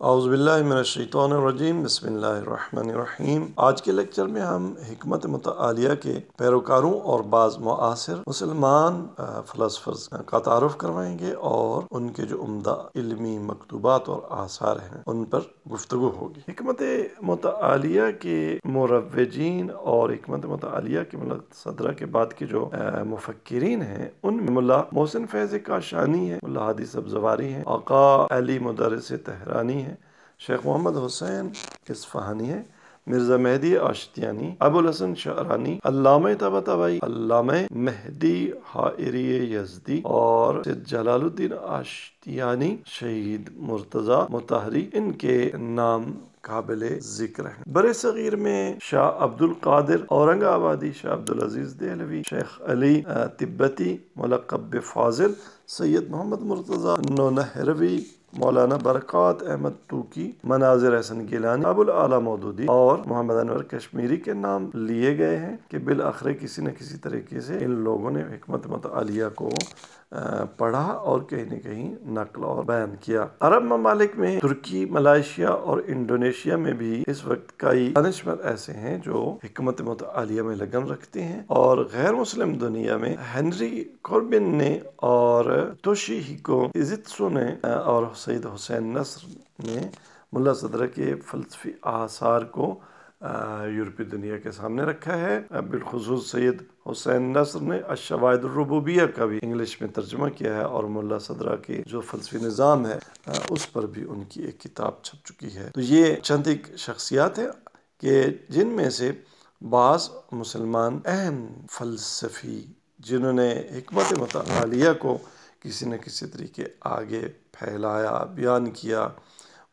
اعوذ باللہ من الشیطان الرجیم، بسم اللہ الرحمن الرحیم۔ آج کے لیکچر میں ہم حکمت متعالیہ کے پیروکاروں اور بعض معاصر مسلمان فلاسفرز کا تعارف کروائیں گے اور ان کے جو عمدہ علمی مکتوبات اور آثار ہیں ان پر گفتگو ہوگی۔ حکمت متعالیہ کے مروجین اور حکمت متعالیہ کے صدرہ کے بعد کے جو مفکرین ہیں ان میں ملا محسن فیض کاشانی ہے، ملا ہادی سبزواری ہیں، آقا علی مدرس تہرانی ہے، شیخ محمد حسین اصفہانی ہے، مرزا مہدی آشتیانی، ابو الحسن شعرانی، علامہ طباطبائی، علامہ مہدی حائری یزدی اور سید جلال الدین آشتیانی، شہید مرتضی مطہری، ان کے نام قابل ذکر ہیں۔ برِ صغیر میں شاہ عبد القادر اورنگ آبادی، شاہ عبدالعزیز دہلوی، شیخ علی تبتی ملقب بفاضل، سید محمد مرتضی نونہروی، مولانا برکات احمد توکی، مناظر احسن گیلانی، ابو الاعلیٰ مودودی اور محمد انور کشمیری کے نام لیے گئے ہیں کہ بالآخر کسی نہ کسی طریقے سے ان لوگوں نے حکمت متعالیہ کو پڑھا اور کہیں نہ کہیں نقل اور بیان کیا۔ عرب ممالک میں ترکی، ملائیشیا اور انڈونیشیا میں بھی اس وقت کئی دانشور ایسے ہیں جو حکمت متعالیہ میں لگن رکھتے ہیں، اور غیر مسلم دنیا میں ہنری کوربن نے اور توشیہیکو ایزیتسو نے اور سید حسین نصر نے ملا صدرہ کے فلسفی آثار کو یورپی دنیا کے سامنے رکھا ہے۔ بالخصوص سید حسین نصر نے الشواہد الربوبیہ کا بھی انگلش میں ترجمہ کیا ہے، اور ملا صدرہ کے جو فلسفی نظام ہے اس پر بھی ان کی ایک کتاب چھپ چکی ہے۔ تو یہ چند ایک شخصیات ہیں کہ جن میں سے بعض مسلمان اہم فلسفی جنہوں نے حکمت متعالیہ کو کسی نہ کسی طریقے آگے پھیلایا، بیان کیا،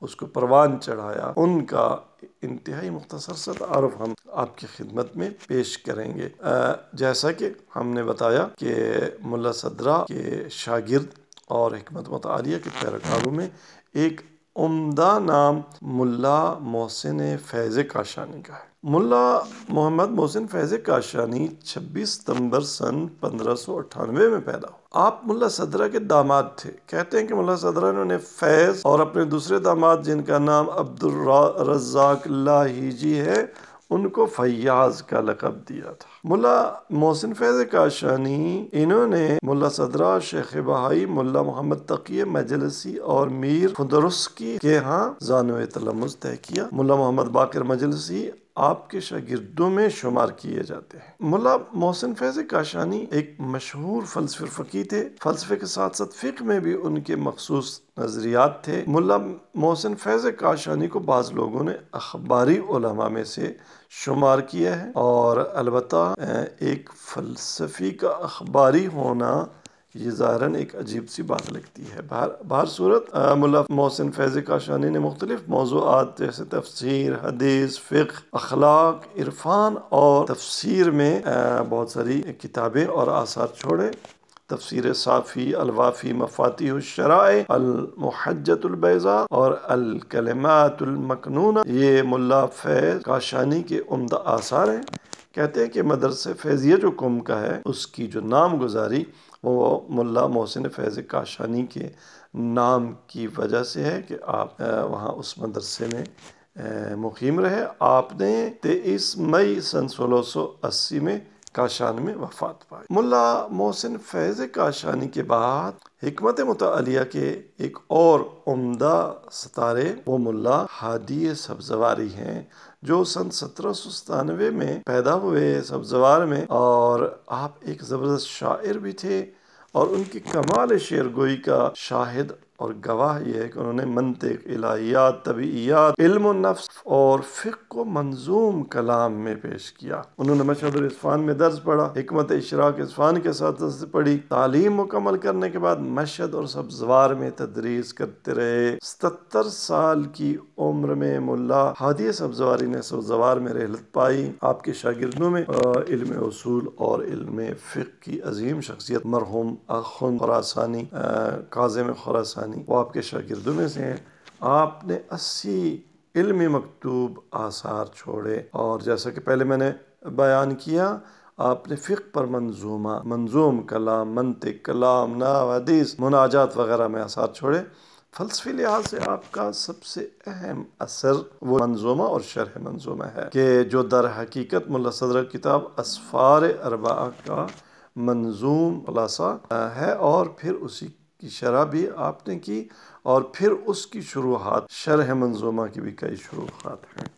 اس کو پروان چڑھایا، ان کا انتہائی مختصر سا تعارف ہم آپ کی خدمت میں پیش کریں گے۔ جیسا کہ ہم نے بتایا کہ ملا صدرہ کے شاگرد اور حکمت متعالیہ کے پیروکاروں میں ایک عمدہ نام ملا محسن فیض کاشانی کا ہے۔ ملا محمد محسن فیض کاشانی 26 ستمبر سن 1598 میں پیدا ہوئے۔ آپ ملا صدرہ کے داماد تھے۔ کہتے ہیں کہ ملا صدرہ نے فیض اور اپنے دوسرے داماد جن کا نام عبدالرزاق لاہیجی ہے ان کو فیاض کا لقب دیا تھا۔ ملا محسن فیض کاشانی انہوں نے ملا صدرہ، شیخ بہائی ملا محمد تقی مجلسی اور میر فندرسکی کے ہاں زانو تلمذ طے کیا۔ ملا محمد باقر مجلسی آپ کے شاگردوں میں شمار کیے جاتے ہیں۔ ملا محسن فیض کاشانی ایک مشہور فلسفی فقیہ تھے۔ فلسفے کے ساتھ ساتھ فقہ میں بھی ان کے مخصوص نظریات تھے۔ ملا محسن فیض کاشانی کو بعض لوگوں نے اخباری علماء میں سے شمار کیا ہے، اور البتہ ایک فلسفی کا اخباری ہونا یہ ظاہراً ایک عجیب سی بات لگتی ہے۔ بہر صورت ملا محسن فیض کاشانی نے مختلف موضوعات جیسے تفسیر، حدیث، فقہ، اخلاق، عرفان اور تفسیر میں بہت ساری کتابیں اور آثار چھوڑے۔ تفسیر صافی، الوافی، مفاتیح الشرائع، المحجۃ البیضاء اور الکلمات المکنونہ یہ ملا فیض کاشانی کے عمدہ آثار ہیں۔ کہتے ہیں کہ مدرسہ فیضیہ جو قم کا ہے اس کی جو نام گزاری وہ ملا محسن فیض کاشانی کے نام کی وجہ سے ہے کہ آپ وہاں اس مدرسے میں مقیم رہے۔ آپ نے 23 مئی سن 1680 میں کاشان میں وفات پائی۔ ملا محسن فیض کاشانی کے بعد حکمت متعالیہ کے ایک اور عمدہ ستارے وہ ملا ہادی سبزواری ہیں، جو سن 1797 میں پیدا ہوئے سبزوار میں، اور آپ ایک زبردست شاعر بھی تھے، اور ان کی کمال شعر گوئی کا شاہد اور گواہ یہ ہے کہ انہوں نے منطق، الہیات، طبیعیات، علم النفس اور فقہ کو منظوم کلام میں پیش کیا۔ انہوں نے مشہد الاصفہان میں درس پڑھا، حکمت اشراق اصفہان کے ساتھ پڑھی۔ تعلیم مکمل کرنے کے بعد مشہد اور سبزوار میں تدریس کرتے رہے۔ 77 سال کی عمر میں ملا ہادی سبزواری نے سبزوار میں رحلت پائی۔ آپ کے شاگردوں میں علم اصول اور علم فقہ کی عظیم شخصیت مرحوم اخند خراسانی، کاظم خراسانی وہ آپ کے شاگردوں میں سے ہیں۔ آپ نے 80 علمی مکتوب آثار چھوڑے، اور جیسا کہ پہلے میں نے بیان کیا آپ نے فقہ پر منظوم کلام، منطق، کلام، نحو، حدیث، مناجات وغیرہ میں آثار چھوڑے۔ فلسفی لحاظ سے آپ کا سب سے اہم اثر وہ منظومہ اور شرح منظومہ ہے کہ جو در حقیقت ملا صدر کتاب اسفار اربعہ کا منظوم خلاصہ ہے، اور پھر اسی کی شرح بھی آپ نے کی، اور پھر اس کی شروحات شرح منظومہ کی بھی کئی شروحات ہیں۔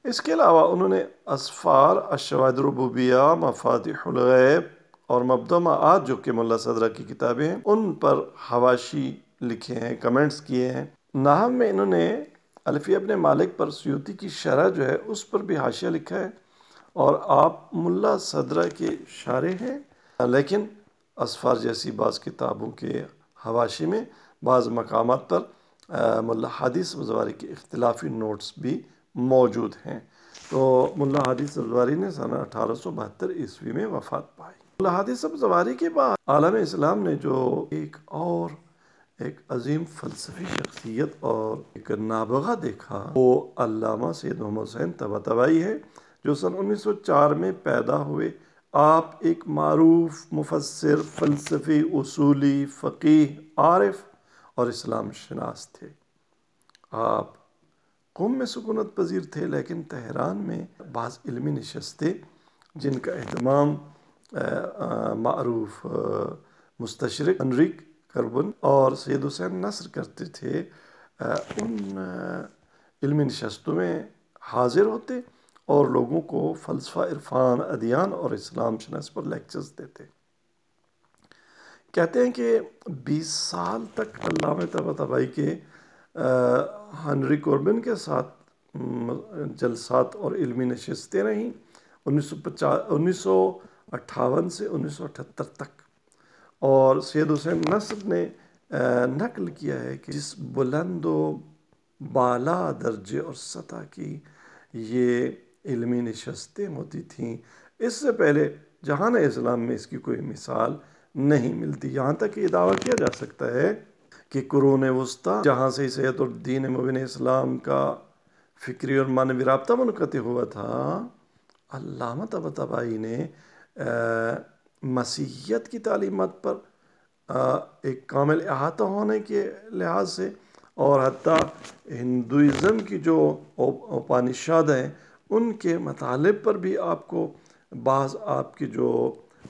اس کے علاوہ انہوں نے اسفار، الشواہد الربوبیہ، مفاتیح الغیب اور مبدمعات جو کہ ملا صدرہ کی کتابیں ہیں ان پر حواشی لکھے ہیں، کمنٹس کیے ہیں۔ نحو میں انہوں نے الفیہ ابن مالک پر سیوطی کی شرح جو ہے اس پر بھی حاشیہ لکھا ہے، اور آپ ملا صدرہ کے شارح ہیں، لیکن اسفار جیسی بعض کتابوں کے حواشی میں بعض مقامات پر ملا ہادی سبزواری کے اختلافی نوٹس بھی موجود ہیں۔ تو ملا ہادی سبزواری نے سنہ 1872 عیسوی میں وفات پائی۔ ملا ہادی سبزواری کے بعد عالم اسلام نے جو ایک عظیم فلسفی شخصیت اور ایک نابغہ دیکھا، وہ علامہ سید محمد حسین طباطبائی ہے، جو سن 1904 میں پیدا ہوئے۔ آپ ایک معروف مفسر، فلسفی، اصولی، فقیہ، عارف اور اسلام شناس تھے۔ آپ قم میں سکونت پذیر تھے، لیکن تہران میں بعض علمی نشستیں جن کا اہتمام معروف مستشرق انریک کربن اور سید حسین نصر کرتے تھے، ان علمی نشستوں میں حاضر ہوتے اور لوگوں کو فلسفہ، عرفان، ادیان اور اسلام شناسی پر لیکچرز دیتے۔ کہتے ہیں کہ 20 سال تک علامہ طباطبائی کے ہنری کوربن کے ساتھ جلسات اور علمی نشستیں رہیں، 1958 سے 1978 تک۔ اور سید حسین نصر نے نقل کیا ہے کہ جس بلند و بالا درجے اور سطح کی یہ علمی نشستیں ہوتی تھیں، اس سے پہلے جہان اسلام میں اس کی کوئی مثال نہیں ملتی۔ یہاں تک یہ دعویٰ کیا جا سکتا ہے کہ قرون وسطیٰ جہاں سے صحت الدین مبین اسلام کا فکری اور معنوی رابطہ منقطع ہوا تھا، علامہ طباطبائی نے مسیحیت کی تعلیمات پر ایک کامل احاطہ ہونے کے لحاظ سے، اور حتیٰ ہندوازم کی جو اپانشاد ہیں ان کے مطالب پر بھی آپ کو بعض آپ کے جو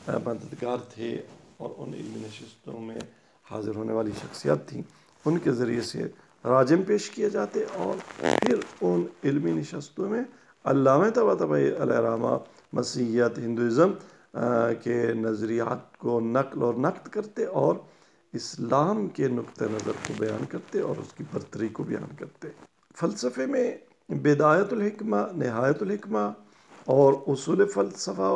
مددگار تھے اور ان علمی نشستوں میں حاضر ہونے والی شخصیات تھیں ان کے ذریعے سے راجم پیش کیے جاتے، اور پھر ان علمی نشستوں میں علامہ طباطبائی علیہ رحمہ مسیحیت، ہندوازم کے نظریات کو نقل اور نقد کرتے اور اسلام کے نقطہ نظر کو بیان کرتے اور اس کی برتری کو بیان کرتے۔ فلسفے میں بدایت الحکمہ، نہایت الحکمہ اور اصول فلسفہ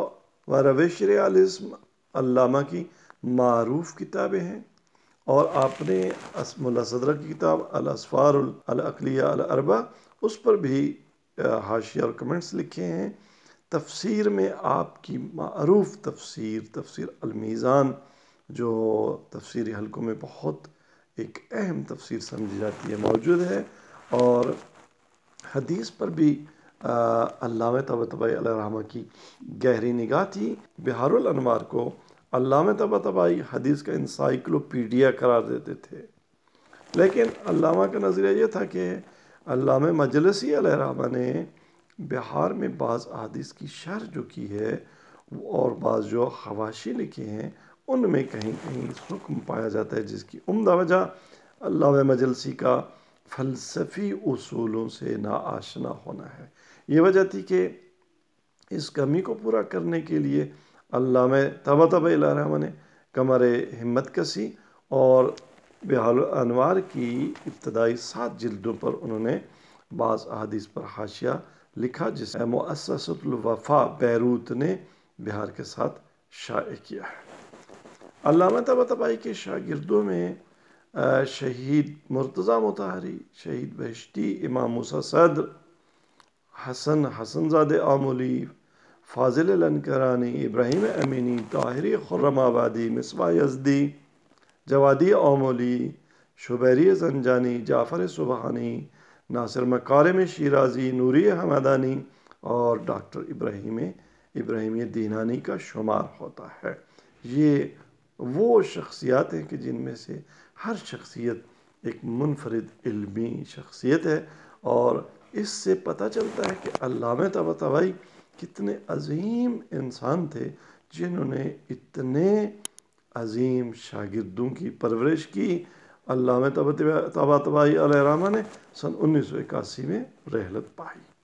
و روش ریالزم علامہ کی معروف کتابیں ہیں، اور آپ نے ملا صدرہ کی کتاب الاسفار العقلیہ الاربعہ اس پر بھی حاشیہ اور کمنٹس لکھے ہیں۔ تفسیر میں آپ کی معروف تفسیر المیزان، جو تفسیری حلقوں میں بہت ایک اہم تفسیر سمجھی جاتی ہے، موجود ہے، اور حدیث پر بھی علامہ طباطبائی علیہ رحمہ کی گہری نگاہ تھی۔ بحار الانوار کو علامہ طباطبائی حدیث کا انسائکلوپیڈیا قرار دیتے تھے، لیکن علامہ کا نظریہ یہ تھا کہ علامہ مجلسی علیہ رحمہ نے بحار میں بعض احادیث کی شرح جو کی ہے اور بعض جو حواشی لکھے ہیں ان میں کہیں کہیں حکم پایا جاتا ہے، جس کی عمدہ وجہ علامہ مجلسی کا فلسفی اصولوں سے ناآشنا ہونا ہے۔ یہ وجہ تھی کہ اس کمی کو پورا کرنے کے لیے علامہ طباطبائی علیہ رحمہ نے کمر ہمت کسی، اور بحار الانوار کی ابتدائی 7 جلدوں پر انہوں نے بعض احادیث پر حاشیہ لکھا، جسے مؤسسۃ الوفا بیروت نے بحار کے ساتھ شائع کیا ہے۔ علامہ طباطبائی کے شاگردوں میں شہید مرتضیٰ مطہری، شہید بہشتی، امام موسیٰ صدر، حسن زادہ آمولی، فاضل لنکرانی، ابراہیم امینی، طاہری خرم آبادی، مصباح یزدی، جوادی آمولی، شبیری زنجانی، جعفر سبحانی، ناصر مکارم شیرازی، نوری حمدانی اور ڈاکٹر ابراہیم دینانی کا شمار ہوتا ہے۔ یہ وہ شخصیات ہیں کہ جن میں سے ہر شخصیت ایک منفرد علمی شخصیت ہے، اور اس سے پتہ چلتا ہے کہ علامہ طباطبائی کتنے عظیم انسان تھے، جنہوں نے اتنے عظیم شاگردوں کی پرورش کی۔ علامہ طباطبائی علیہ الرحمہ نے سن 1981 میں رحلت پائی۔